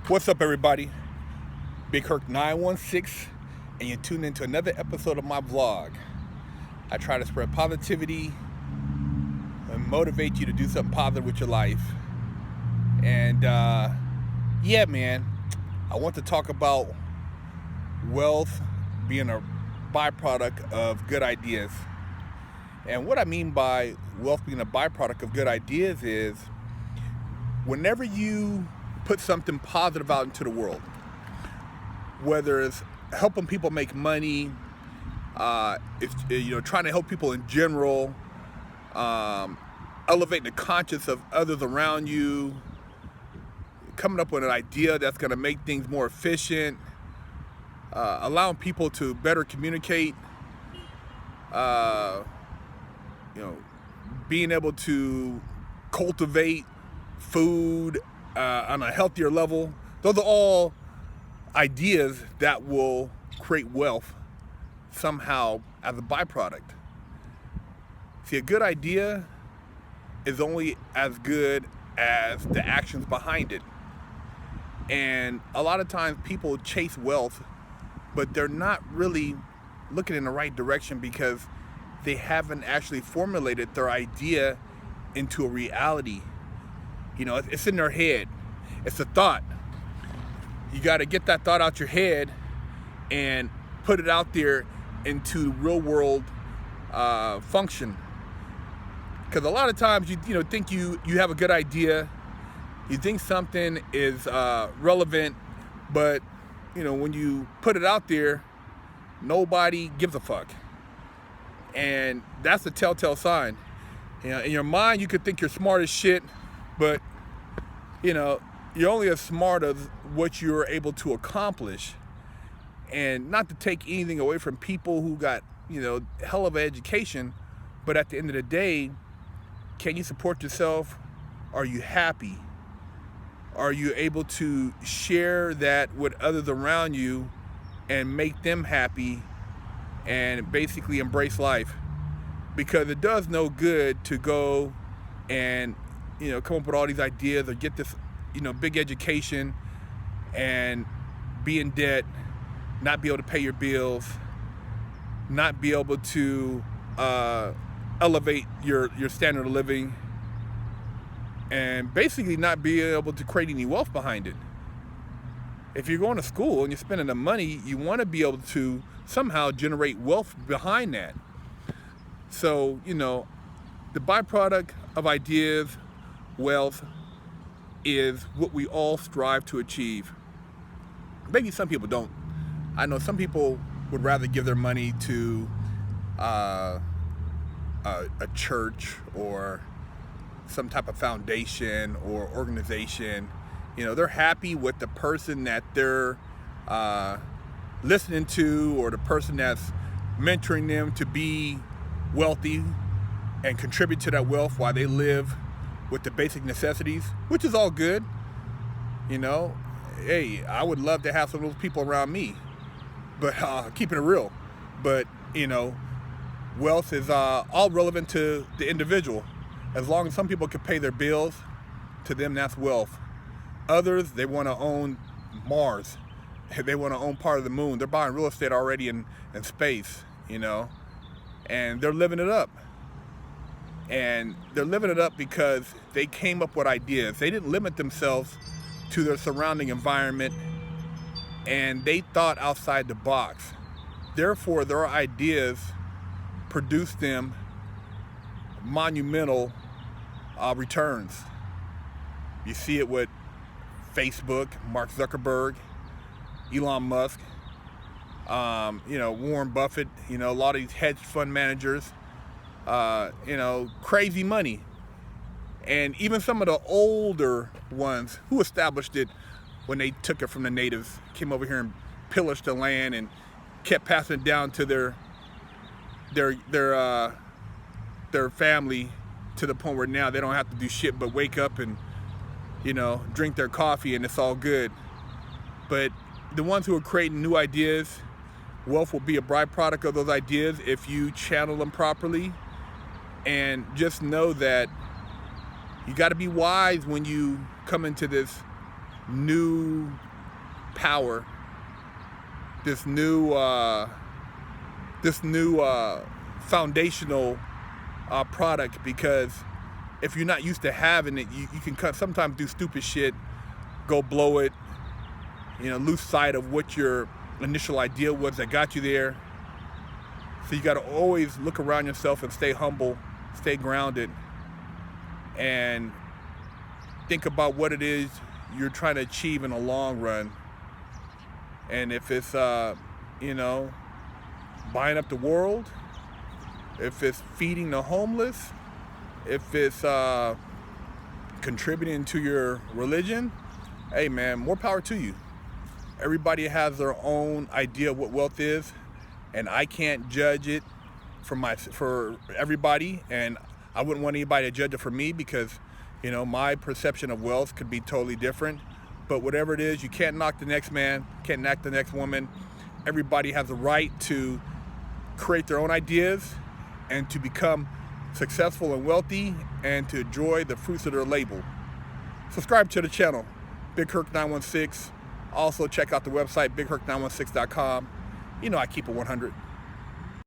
What's up, everybody? Big Herc 916, and you're tuned into another episode of my vlog. I try to spread positivity and motivate you to do something positive with your life. And yeah, man, I want to talk about wealth being a byproduct of good ideas. And what I mean by wealth being a byproduct of good ideas is whenever you put something positive out into the world, whether it's helping people make money, it's trying to help people in general, elevating the conscience of others around you, coming up with an idea that's going to make things more efficient, allowing people to better communicate, being able to cultivate food on a healthier level. Those are all ideas that will create wealth somehow as a byproduct. See, a good idea is only as good as the actions behind it. And a lot of times people chase wealth, but they're not really looking in the right direction because they haven't actually formulated their idea into a reality. It's in their head. It's a thought. You got to get that thought out your head and put it out there into real world function. Because a lot of times you think you have a good idea, you think something is relevant, but when you put it out there, nobody gives a fuck. And that's a telltale sign. In your mind, you could think you're smart as shit, but you're only as smart as what you're able to accomplish. And not to take anything away from people who got hell of an education, but at the end of the day, can you support yourself? Are you happy? Are you able to share that with others around you and make them happy and basically embrace life? Because it does no good to go and come up with all these ideas or get this big education and be in debt, not be able to pay your bills, not be able to elevate your standard of living, and basically not be able to create any wealth behind it. If you're going to school and you're spending the money, you want to be able to somehow generate wealth behind that. So, the byproduct of ideas, wealth, is what we all strive to achieve. Maybe some people don't. I know some people would rather give their money to a church or some type of foundation or organization. They're happy with the person that they're listening to or the person that's mentoring them to be wealthy and contribute to that wealth while they live with the basic necessities, which is all good. Hey, I would love to have some of those people around me, but keeping it real. But wealth is all relevant to the individual. As long as some people can pay their bills, to them that's wealth. Others, they want to own Mars. They want to own part of the moon. They're buying real estate already in space, and they're living it up. And they're living it up because they came up with ideas. They didn't limit themselves to their surrounding environment, and they thought outside the box. Therefore, their ideas produced them monumental returns. You see it with Facebook, Mark Zuckerberg, Elon Musk, Warren Buffett, a lot of these hedge fund managers, crazy money. And even some of the older ones who established it when they took it from the natives, came over here and pillaged the land and kept passing it down to their family, to the point where now they don't have to do shit but wake up and drink their coffee and it's all good. But the ones who are creating new ideas, wealth will be a byproduct of those ideas if you channel them properly. And just know that you got to be wise when you come into this new power, this new foundational product, because if you're not used to having it, you can sometimes do stupid shit, go blow it, lose sight of what your initial idea was that got you there. So you got to always look around yourself and stay humble, stay grounded, and think about what it is you're trying to achieve in the long run. And if it's, buying up the world, if it's feeding the homeless, if it's contributing to your religion, hey man, more power to you. Everybody has their own idea of what wealth is, and I can't judge it for everybody, and I wouldn't want anybody to judge it for me, because my perception of wealth could be totally different. But whatever it is, you can't knock the next man, can't knock the next woman. Everybody has the right to create their own ideas and to become successful and wealthy and to enjoy the fruits of their labor. Subscribe to the channel, Big Herc 916. Also check out the website, bigherc916.com. I keep it 100.